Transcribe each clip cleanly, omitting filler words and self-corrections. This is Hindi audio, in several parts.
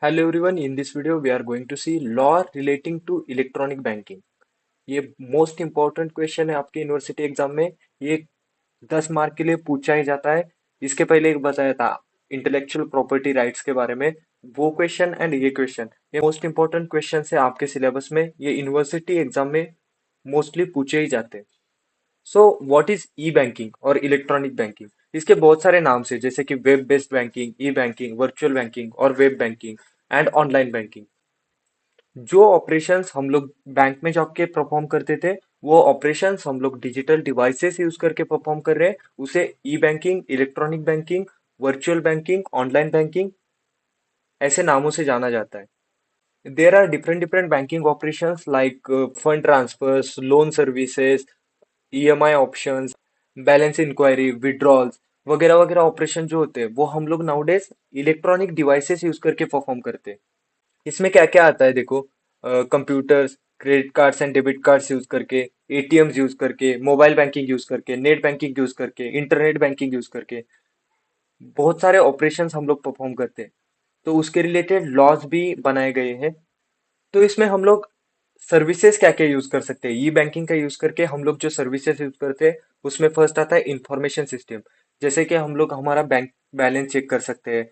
Hello everyone, in this video we are going to see law relating to electronic banking. ये मोस्ट इम्पोर्टेंट क्वेश्चन है आपके यूनिवर्सिटी एग्जाम में। ये 10 मार्क के लिए पूछा ही जाता है। इसके पहले एक बताया था इंटेलेक्चुअल प्रॉपर्टी राइट्स के बारे में। वो क्वेश्चन एंड ये क्वेश्चन ये मोस्ट इम्पोर्टेंट क्वेश्चन है आपके सिलेबस में। ये यूनिवर्सिटी एग्जाम में मोस्टली पूछे ही जाते हैं। So what is E banking और इलेक्ट्रॉनिक बैंकिंग? इसके बहुत सारे नाम से, जैसे कि वेब बेस्ड बैंकिंग, ई बैंकिंग, वर्चुअल बैंकिंग और web banking and online banking. जो ऑपरेशंस हम लोग बैंक में जाके परफॉर्म करते थे, वो ऑपरेशंस हम लोग डिजिटल डिवाइसेस यूज करके परफॉर्म कर रहे हैं। उसे e banking, electronic banking, virtual banking, online banking ऐसे नामों से जाना जाता है। There are different different banking operations like fund transfers, loan services, EMI options, balance inquiry, withdrawals वगैरह वगैरह ऑपरेशन जो होते हैं वो हम लोग नाउडेज इलेक्ट्रॉनिक डिवाइसेस यूज करके परफॉर्म करते हैं। इसमें क्या क्या आता है देखो, computers, credit cards and debit cards use करके, एटीएम्स यूज करके, मोबाइल बैंकिंग यूज करके, नेट बैंकिंग यूज करके, इंटरनेट बैंकिंग यूज करके बहुत सारे ऑपरेशंस हम लोग परफॉर्म करते हैं। तो उसके रिलेटेड लॉज भी बनाए गए हैं। तो इसमें हम लोग सर्विसेज क्या क्या यूज कर सकते हैं, ई बैंकिंग का यूज करके हम लोग जो सर्विसेज यूज करते हैं उसमें फर्स्ट आता है इंफॉर्मेशन सिस्टम। जैसे कि हम लोग हमारा बैंक बैलेंस चेक कर सकते हैं,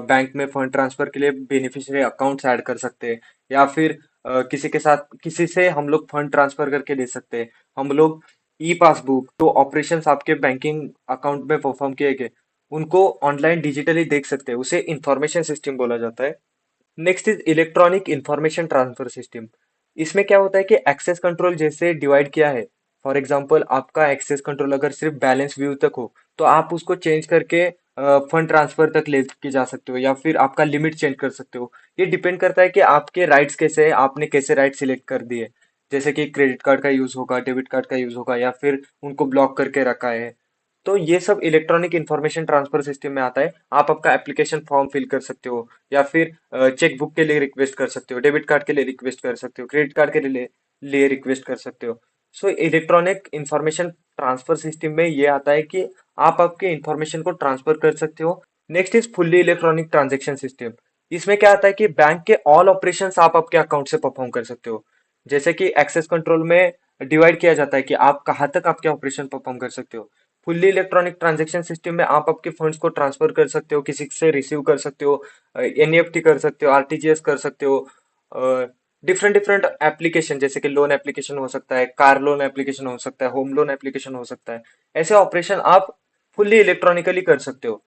बैंक में फंड ट्रांसफर के लिए बेनिफिशियरी अकाउंट्स ऐड कर सकते हैं, या फिर किसी के साथ किसी से हम लोग फंड ट्रांसफर करके दे सकते हैं। हम लोग ई पासबुक, जो ऑपरेशंस आपके बैंकिंग अकाउंट में परफॉर्म किए गए, उनको ऑनलाइन डिजिटली देख सकते हैं। उसे इंफॉर्मेशन सिस्टम बोला जाता है। Next is electronic information transfer system. इसमें क्या होता है कि एक्सेस कंट्रोल जैसे डिवाइड किया है। फॉर एग्जांपल आपका एक्सेस कंट्रोल अगर सिर्फ बैलेंस व्यू तक हो, तो आप उसको चेंज करके फंड ट्रांसफर तक लेके जा सकते हो, या फिर आपका लिमिट चेंज कर सकते हो। ये डिपेंड करता है कि आपके राइट्स कैसे है, आपने कैसे राइट सिलेक्ट कर दिए। जैसे कि क्रेडिट कार्ड का यूज होगा, डेबिट कार्ड का यूज होगा, या फिर उनको ब्लॉक करके रखा है। तो ये सब इलेक्ट्रॉनिक इंफॉर्मेशन ट्रांसफर सिस्टम में आता है। आप आपका एप्लीकेशन फॉर्म फिल कर सकते हो, या फिर चेक बुक के लिए रिक्वेस्ट कर सकते हो, डेबिट कार्ड के लिए रिक्वेस्ट कर सकते हो, क्रेडिट कार्ड के लिए रिक्वेस्ट कर सकते हो। So electronic information transfer system में ये आता है कि आप आपके इंफॉर्मेशन को ट्रांसफर कर सकते हो। Next is fully electronic transaction system. इसमें क्या आता है कि बैंक के ऑल ऑपरेशंस आप आपके अकाउंट से परफॉर्म कर सकते हो। जैसे कि एक्सेस कंट्रोल में डिवाइड किया जाता है कि आप कहाँ तक आपके ऑपरेशन परफॉर्म कर सकते हो। फुल्ली इलेक्ट्रॉनिक ट्रांजैक्शन सिस्टम में आप आपके फंड्स को ट्रांसफर कर सकते हो, किसी से रिसीव कर सकते हो, एनईएफटी कर सकते हो, आरटीजीएस कर सकते हो। डिफरेंट डिफरेंट एप्लीकेशन, जैसे कि लोन एप्लीकेशन हो सकता है, कार लोन एप्लीकेशन हो सकता है, होम लोन एप्लीकेशन हो सकता है। ऐसे ऑपरेशन आप फुल्ली इलेक्ट्रॉनिकली कर सकते हो।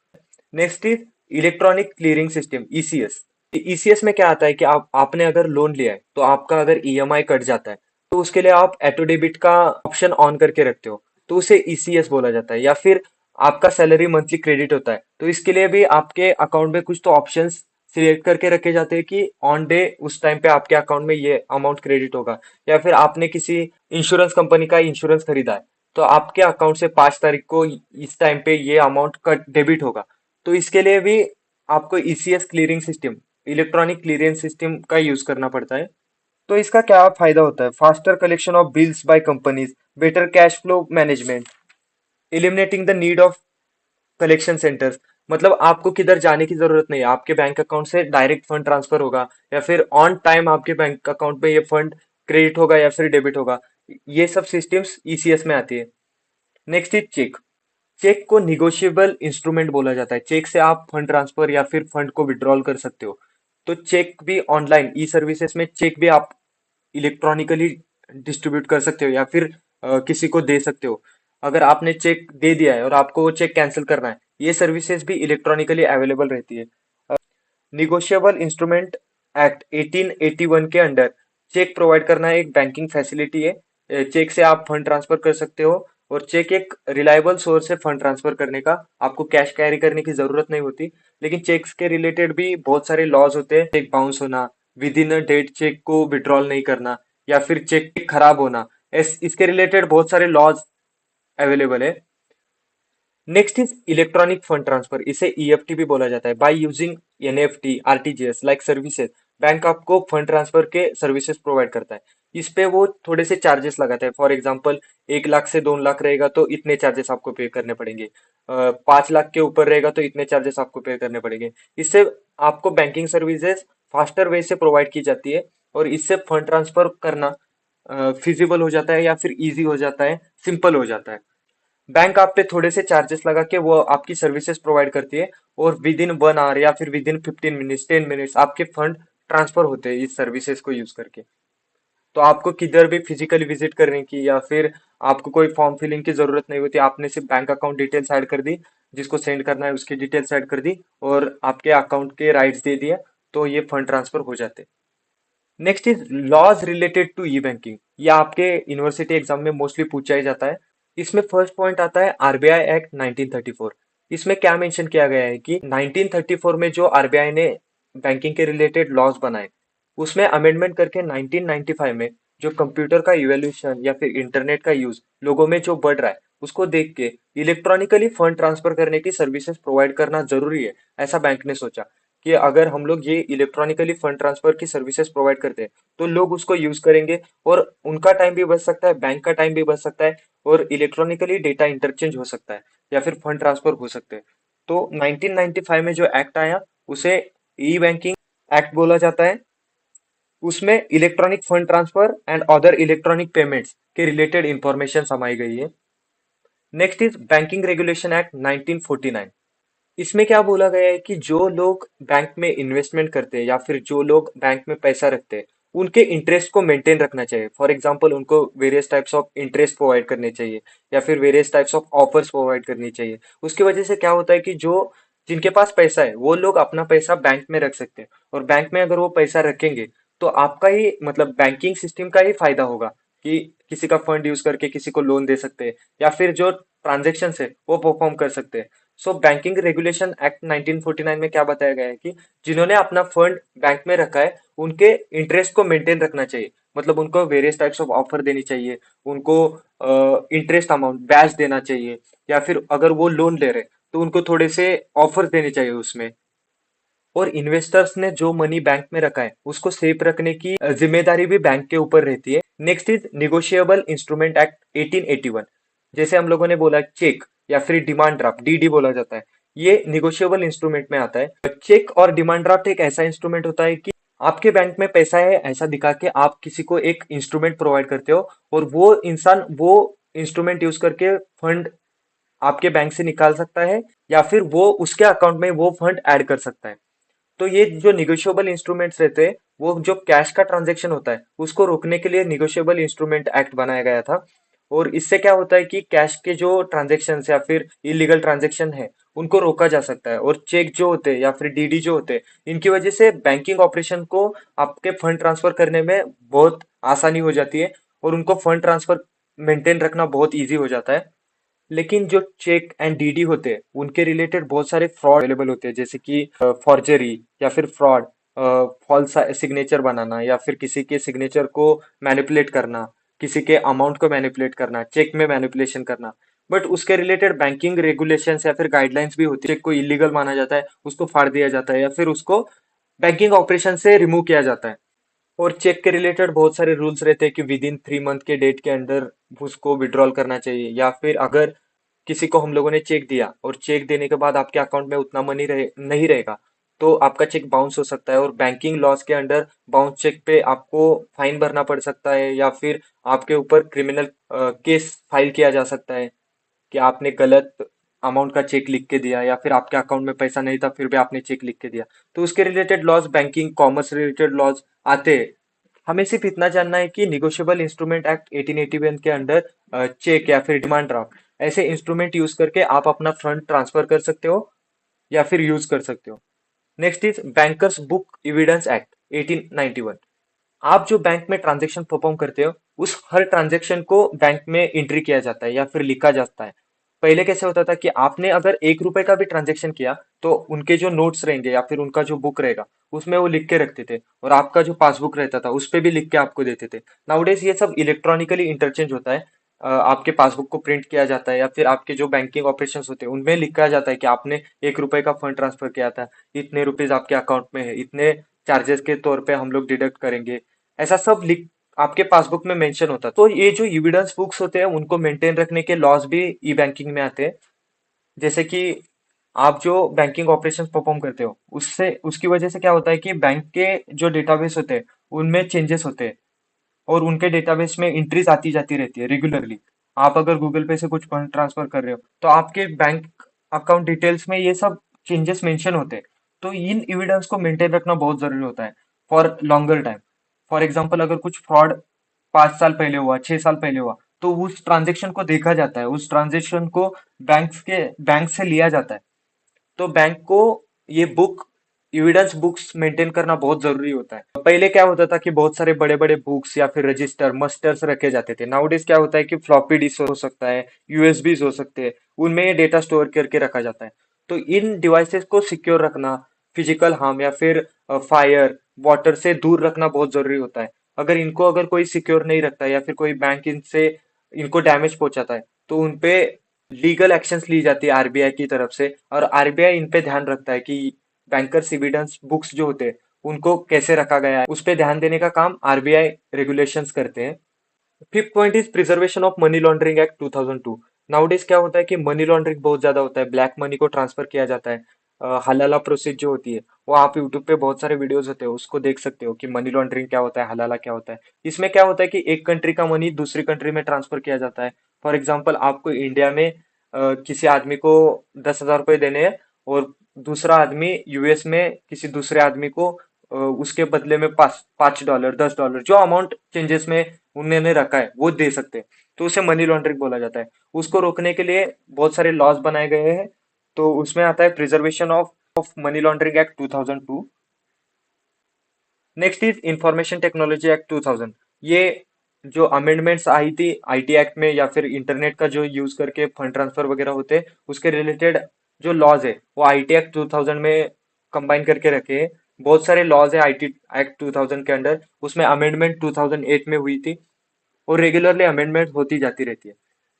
Next is electronic clearing system, ECS. ECS में क्या आता है कि आपने अगर लोन लिया है, तो आपका अगर ईएमआई कट जाता है, तो उसके लिए आप ऑटो डेबिट का ऑप्शन ऑन करके रखते हो, तो उसे ईसीएस बोला जाता है। या फिर आपका सैलरी मंथली क्रेडिट होता है, तो इसके लिए भी आपके अकाउंट में कुछ तो ऑप्शंस सिलेक्ट करके रखे जाते हैं कि ऑन डे उस टाइम पे आपके अकाउंट में ये अमाउंट क्रेडिट होगा। या फिर आपने किसी इंश्योरेंस कंपनी का इंश्योरेंस खरीदा है, तो आपके अकाउंट से 5 तारीख को इस टाइम पे ये अमाउंट का डेबिट होगा। तो इसके लिए भी आपको ECS clearing system, electronic clearance system का यूज करना पड़ता है। तो इसका क्या फायदा होता है? Faster collection of bills by companies, better cash flow management, eliminating the need of collection centres. मतलब आपको किधर जाने की जरूरत नहीं है, आपके बैंक अकाउंट से डायरेक्ट फंड ट्रांसफर होगा, या फिर ऑन टाइम आपके बैंक अकाउंट में ये फंड क्रेडिट होगा या फिर डेबिट होगा। ये सब सिस्टम्स ईसीएस में आती है। Next is cheque. चेक को निगोशिएबल इंस्ट्रूमेंट बोला जाता है। चेक से आप फंड ट्रांसफर या फिर फंड को विड्रॉल कर सकते हो। तो चेक भी ऑनलाइन ई सर्विसेज में चेक भी आप इलेक्ट्रॉनिकली डिस्ट्रीब्यूट कर सकते हो, या फिर किसी को दे सकते हो। अगर आपने चेक दे दिया है और आपको वो चेक कैंसिल करना है, ये सर्विसेज भी इलेक्ट्रॉनिकली अवेलेबल रहती है। निगोशिएबल इंस्ट्रूमेंट एक्ट 1881 के अंडर चेक प्रोवाइड करना एक बैंकिंग फैसिलिटी है। चेक से आप फंड ट्रांसफर कर सकते हो, और चेक एक रिलायबल सोर्स है फंड ट्रांसफर करने का। आपको कैश कैरी करने की जरूरत नहीं होती। लेकिन चेक्स के रिलेटेड भी बहुत सारे लॉज होते हैं। चेक बाउंस होना, within a date cheque को विड्रॉल नहीं करना, या फिर चेक खराब होना, इसके रिलेटेड बहुत सारे लॉज अवेलेबल है। Next is electronic fund transfer, इसे ईएफटी भी बोला जाता है। By using NFT, RTGS like services, bank आपको फंड ट्रांसफर के सर्विसेज प्रोवाइड करता है। इस पे वो थोड़े से चार्जेस लगाता है। फॉर एग्जांपल 1 लाख से 2 लाख रहेगा तो इतने चार्जेस आपको पे करने पड़ेंगे। 5 लाख के ऊपर रहेगा तो इतने चार्जेस आपको पे करने पड़ेंगे। इससे आपको बैंकिंग सर्विसेज फास्टर वे से प्रोवाइड की जाती है और इससे फंड ट्रांसफर करना फिजिबल हो जाता है या फिर इजी हो जाता है, सिंपल हो जाता है। बैंक आप पे थोड़े से चार्जेस लगा के वो आपकी सर्विसेज प्रोवाइड करती है और विद इन 1 आवर या फिर विद इन 15 मिनट्स 10 मिनट्स आपके फंड ट्रांसफर होते हैं इस सर्विसेज को यूज करके। तो आपको किधर भी फिजिकली विजिट करने की या फिर आपको कोई फॉर्म फिलिंग की जरूरत नहीं होती। आपने सिर्फ बैंक अकाउंट डिटेल्स ऐड कर दी, जिसको सेंड करना है उसकी डिटेल्स ऐड कर दी और आपके अकाउंट के राइट्स दे दिए, तो ये फंड ट्रांसफर हो जाते। Next is laws related to e banking. ये आपके यूनिवर्सिटी एग्जाम में मोस्टली पूछा ही जाता है। इसमें फर्स्ट पॉइंट आता है आरबीआई एक्ट 1934। इसमें क्या मेंशन किया गया है कि 1934 में जो आरबीआई ने बैंकिंग के रिलेटेड लॉज बनाए, उसमें अमेंडमेंट करके 1995 में जो कंप्यूटर का इवोल्यूशन या फिर इंटरनेट का यूज लोगों में जो बढ़ रहा है, उसको देख के इलेक्ट्रॉनिकली फंड ट्रांसफर करने की सर्विसेज प्रोवाइड करना जरूरी है। ऐसा बैंक ने सोचा कि अगर हम लोग ये इलेक्ट्रॉनिकली फंड ट्रांसफर की सर्विसेज प्रोवाइड करते हैं तो लोग उसको यूज करेंगे और उनका टाइम भी बच सकता है, बैंक का टाइम भी बच सकता है और इलेक्ट्रॉनिकली डेटा इंटरचेंज हो सकता है या फिर फंड ट्रांसफर हो सकते हैं। तो 1995 में जो एक्ट आया उसे ई बैंकिंग एक्ट बोला जाता है। उसमें electronic fund transfer and other electronic payments के रिलेटेड इंफॉर्मेशन समाई गई है। Next is banking regulation act 1949। इसमें क्या बोला गया है कि जो लोग बैंक में इन्वेस्टमेंट करते हैं या फिर जो लोग बैंक में पैसा रखते हैं, उनके इंटरेस्ट को मेंटेन रखना चाहिए। फॉर एग्जांपल उनको various types of interest provide करने चाहिए या फिर various types of offers provide करनी चाहिए। उसकी वजह से क्या होता है कि जो जिनके पास पैसा है वो लोग अपना पैसा बैंक में रख सकते हैं और बैंक में अगर वो पैसा रखेंगे तो आपका ही मतलब बैंकिंग सिस्टम का ही फायदा होगा कि किसी का फंड यूज करके किसी को लोन दे सकते हैं या फिर जो ट्रांजेक्शन है वो परफॉर्म कर सकते हैं। सो बैंकिंग रेगुलेशन एक्ट 1949 में क्या बताया गया है कि जिन्होंने अपना फंड बैंक में रखा है उनके इंटरेस्ट को मेंटेन रखना चाहिए। मतलब उनको वेरियस टाइप्स ऑफ ऑफर देनी चाहिए, उनको इंटरेस्ट अमाउंट ब्याज देना चाहिए या फिर अगर वो लोन ले रहे तो उनको थोड़े से ऑफर देने चाहिए उसमें। और इन्वेस्टर्स ने जो मनी बैंक में रखा है उसको सेफ रखने की जिम्मेदारी भी बैंक के ऊपर रहती है। Next is negotiable instrument act 1881। जैसे हम लोगों ने बोला चेक या फिर डिमांड ड्राफ्ट, डीडी बोला जाता है, ये निगोशिएबल इंस्ट्रूमेंट में आता है। चेक और डिमांड ड्राफ्ट एक ऐसा इंस्ट्रूमेंट होता है कि आपके बैंक में पैसा है ऐसा दिखा के आप किसी को एक इंस्ट्रूमेंट प्रोवाइड करते हो और वो इंसान वो इंस्ट्रूमेंट यूज करके फंड आपके बैंक से निकाल सकता है या फिर वो उसके अकाउंट में वो फंड ऐड कर सकता है। तो ये जो निगोशिएबल इंस्ट्रूमेंट्स रहते हैं वो जो कैश का ट्रांजैक्शन होता है उसको रोकने के लिए निगोशिएबल इंस्ट्रूमेंट एक्ट बनाया गया था। और इससे क्या होता है कि कैश के जो ट्रांजैक्शन या फिर इलीगल ट्रांजैक्शन है उनको रोका जा सकता है और चेक जो होते हैं या फिर डीडी जो होते हैं इनकी वजह से बैंकिंग ऑपरेशन को आपके फंड ट्रांसफर करने में बहुत आसानी हो जाती है और उनको फंड ट्रांसफर मेंटेन रखना बहुत ईजी हो जाता है। लेकिन जो चेक एंड डीडी होते हैं उनके रिलेटेड बहुत सारे फ्रॉड अवेलेबल होते हैं, जैसे कि फॉर्जरी या फिर फ्रॉड, फॉल्स सिग्नेचर बनाना या फिर किसी के सिग्नेचर को मैनिपुलेट करना, किसी के अमाउंट को मैनिपुलेट करना, चेक में मैनिपुलेशन करना। बट उसके रिलेटेड बैंकिंग रेगुलेशंस या फिर गाइडलाइंस भी होती है। चेक को इलीगल माना जाता है उसको फाड़ दिया जाता है या फिर उसको बैंकिंग ऑपरेशन से रिमूव किया जाता है। और चेक के रिलेटेड बहुत सारे रूल्स रहते हैं कि विद इन 3 मंथ के डेट के अंदर उसको विड्रॉल करना चाहिए या फिर अगर किसी को हम लोगों ने चेक दिया और चेक देने के बाद आपके अकाउंट में उतना मनी नहीं रहेगा तो आपका चेक बाउंस हो सकता है और बैंकिंग लॉस के अंडर बाउंस चेक पे आपको फाइन भरना पड़ सकता है या फिर आपके ऊपर क्रिमिनल केस फाइल किया जा सकता है कि आपने गलत अमाउंट का चेक लिख के दिया या फिर आपके अकाउंट में पैसा नहीं था फिर भी आपने चेक लिख के दिया। तो उसके related laws, banking commerce related laws आते हैं। हमें सिर्फ इतना जानना है कि निगोशिएबल इंस्ट्रूमेंट एक्ट 1881 के अंडर चेक या फिर डिमांड ड्राफ्ट ऐसे इंस्ट्रूमेंट यूज करके आप अपना फंड ट्रांसफर कर सकते हो या फिर यूज कर सकते हो। Next is bankers book evidence act 1891। आप जो बैंक में ट्रांजेक्शन परफॉर्म करते हो उस हर ट्रांजेक्शन को बैंक में एंट्री किया जाता है या फिर लिखा जाता है। पहले कैसे होता था कि आपने अगर 1 रुपए का भी ट्रांजेक्शन किया तो उनके जो नोट्स रहेंगे या फिर उनका जो बुक रहेगा उसमें वो लिख के रखते थे और आपका जो पासबुक रहता था उस पे भी लिख के आपको देते थे। नाउडेज ये सब इलेक्ट्रॉनिकली इंटरचेंज होता है। आपके पासबुक को प्रिंट किया जाता है या फिर आपके जो बैंकिंग ऑपरेशंस होते हैं उनमें लिखा जाता है कि आपने 1 रुपए का फंड ट्रांसफर किया था, इतने रुपीज आपके अकाउंट में है, इतने चार्जेस के तौर पे हम लोग डिडक्ट करेंगे। ऐसा सब लिख आपके पासबुक में मेंशन होता है। तो ये जो एविडेंस बुक्स होते हैं उनको मेंटेन रखने के लॉज भी ई बैंकिंग में आते हैं। जैसे कि आप जो बैंकिंग ऑपरेशन परफॉर्म करते हो उससे उसकी वजह से क्या होता है कि बैंक के जो डेटाबेस होते हैं उनमें चेंजेस होते हैं और उनके डेटाबेस में एंट्रीज आती जाती रहती है रेगुलरली। आप अगर गूगल पे से कुछ फंड ट्रांसफर कर रहे हो तो आपके बैंक अकाउंट डिटेल्स में ये सब चेंजेस मेंशन होते हैं। तो इन एविडेंस को मेंटेन रखना बहुत जरूरी होता है for longer time. For example अगर कुछ फ्रॉड 5 साल पहले हुआ, 6 साल पहले हुआ, तो उस ट्रांजेक्शन को देखा जाता है, उस ट्रांजेक्शन को बैंक से लिया जाता है। तो बैंक को ये बुक एविडेंस बुक्स मेंटेन करना बहुत जरूरी होता है। पहले क्या होता था कि बहुत सारे बड़े बड़े बुक्स या फिर रजिस्टर मस्टर्स रखे जाते थे। नाउडेज क्या होता है कि फ्लॉपी डिस्क हो सकता है, यूएसबीज हो सकते हैं, उनमें ये डेटा स्टोर करके रखा जाता है। तो इन डिवाइसेस को सिक्योर रखना, फिजिकल हार्म या फिर फायर वाटर से दूर रखना बहुत जरूरी होता है। अगर कोई सिक्योर नहीं रखता है या फिर कोई बैंक इनसे इनको डैमेज पहुंचाता है तो उनपे लीगल एक्शंस ली जाती है आरबीआई की तरफ से। और आरबीआई इन पे ध्यान रखता है कि बैंकर्स एविडेंस बुक्स जो होते हैं उनको कैसे रखा गया है, उस पे ध्यान देने का काम आरबीआई रेगुलेशंस करते हैं। Fifth point is preservation of money laundering act 2002। Nowadays क्या होता है कि मनी लॉन्ड्रिंग बहुत ज्यादा होता है, ब्लैक मनी को ट्रांसफर किया जाता है। हलाला प्रोसेस जो होती है वो आप यूट्यूब पे बहुत सारे वीडियोस होते हैं उसको देख सकते हो कि मनी लॉन्ड्रिंग क्या होता है, हलाला क्या होता है। इसमें क्या होता है कि एक कंट्री का मनी दूसरी कंट्री में ट्रांसफर किया जाता है। फॉर एग्जाम्पल आपको इंडिया में किसी आदमी को 10,000 रुपये देने हैं और दूसरा आदमी यूएस में किसी दूसरे आदमी को उसके बदले में $5, $10 जो अमाउंट चेंजेस में उन्होंने रखा है वो दे सकते हैं। तो उसे मनी लॉन्ड्रिंग बोला जाता है। उसको रोकने के लिए बहुत सारे लॉज बनाए गए हैं। तो उसमें आता है preservation of money laundering act 2002। Next is information technology act 2000। ये जो अमेंडमेंट्स आई थी आईटी एक्ट में या फिर इंटरनेट का जो यूज करके फंड ट्रांसफर वगैरह होते हैं उसके रिलेटेड जो लॉज है वो आईटी एक्ट 2000 में कंबाइन करके रखे हैं। बहुत सारे लॉज है आईटी एक्ट 2000 के अंडर, उसमें अमेंडमेंट 2008 में हुई थी और रेगुलरली अमेंडमेंट होती जाती रहती है।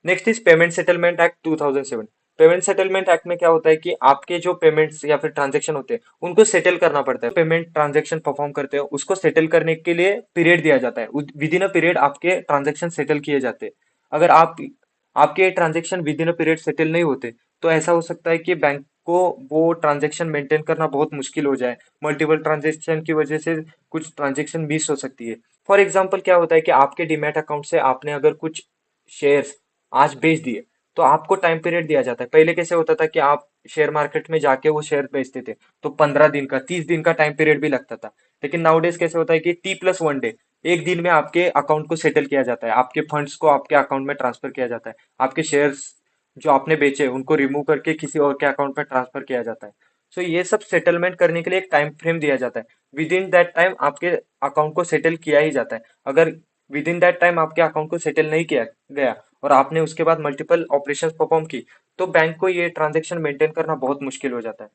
Next is payment settlement act 2007। Payment settlement act में क्या होता है कि आपके जो पेमेंट्स या फिर ट्रांजेक्शन होते हैं उनको सेटल करना पड़ता है। पेमेंट ट्रांजेक्शन परफॉर्म करते हैं उसको सेटल करने के लिए पीरियड दिया जाता है, विद इन अ पीरियड आपके ट्रांजेक्शन सेटल किए जाते हैं। अगर आपके transaction with in a period settle नहीं होते तो ऐसा हो सकता है कि बैंक को वो ट्रांजेक्शन मेंटेन करना बहुत मुश्किल हो जाए। मल्टीपल ट्रांजेक्शन की वजह से कुछ ट्रांजेक्शन मिस हो सकती है। फॉर एग्जाम्पल क्या होता है कि आपके डीमैट अकाउंट से आपने अगर कुछ शेयर्स आज बेच दिए तो आपको टाइम पीरियड दिया जाता है। पहले कैसे होता था कि आप शेयर मार्केट में जाके वो शेयर बेचते थे तो 15 दिन का 30 दिन का टाइम पीरियड भी लगता था। लेकिन नाउडेज कैसे होता है कि T+1 डे, एक दिन में आपके अकाउंट को सेटल किया जाता है, आपके फंड्स को आपके अकाउंट में ट्रांसफर किया जाता है, आपके शेयर्स जो आपने बेचे उनको रिमूव करके किसी और के अकाउंट में ट्रांसफर किया जाता है। सो ये सब सेटलमेंट करने के लिए एक टाइम फ्रेम दिया जाता है। विद इन दैट टाइम आपके अकाउंट को सेटल किया ही जाता है। अगर विद इन दैट टाइम आपके अकाउंट को सेटल नहीं किया गया और आपने उसके बाद मल्टीपल ऑपरेशन परफॉर्म की तो बैंक को ये ट्रांजेक्शन मेंटेन करना बहुत मुश्किल हो जाता है।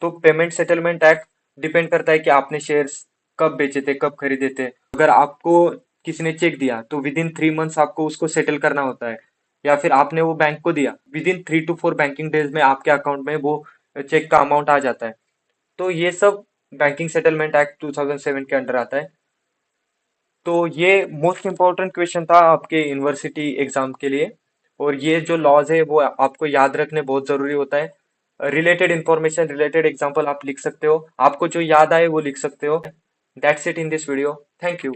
तो पेमेंट सेटलमेंट एक्ट डिपेंड करता है कि आपने शेयर्स कब बेचे थे, कब खरीदे थे। अगर आपको किसी ने चेक दिया तो विद इन 3 मंथ्स आपको उसको सेटल करना होता है। या फिर आपने वो बैंक को दिया, with in 3 to 4 banking days में आपके अकाउंट में वो चेक का अमाउंट आ जाता है। तो ये सब बैंकिंग सेटलमेंट एक्ट 2007 के अंडर आता है। तो ये मोस्ट इम्पोर्टेंट क्वेश्चन था आपके यूनिवर्सिटी एग्जाम के लिए। और ये जो लॉज है वो आपको याद रखने बहुत जरूरी होता है। रिलेटेड इंफॉर्मेशन रिलेटेड एग्जाम्पल आप लिख सकते हो, आपको जो याद आए वो लिख सकते हो। That's it in this video. Thank you.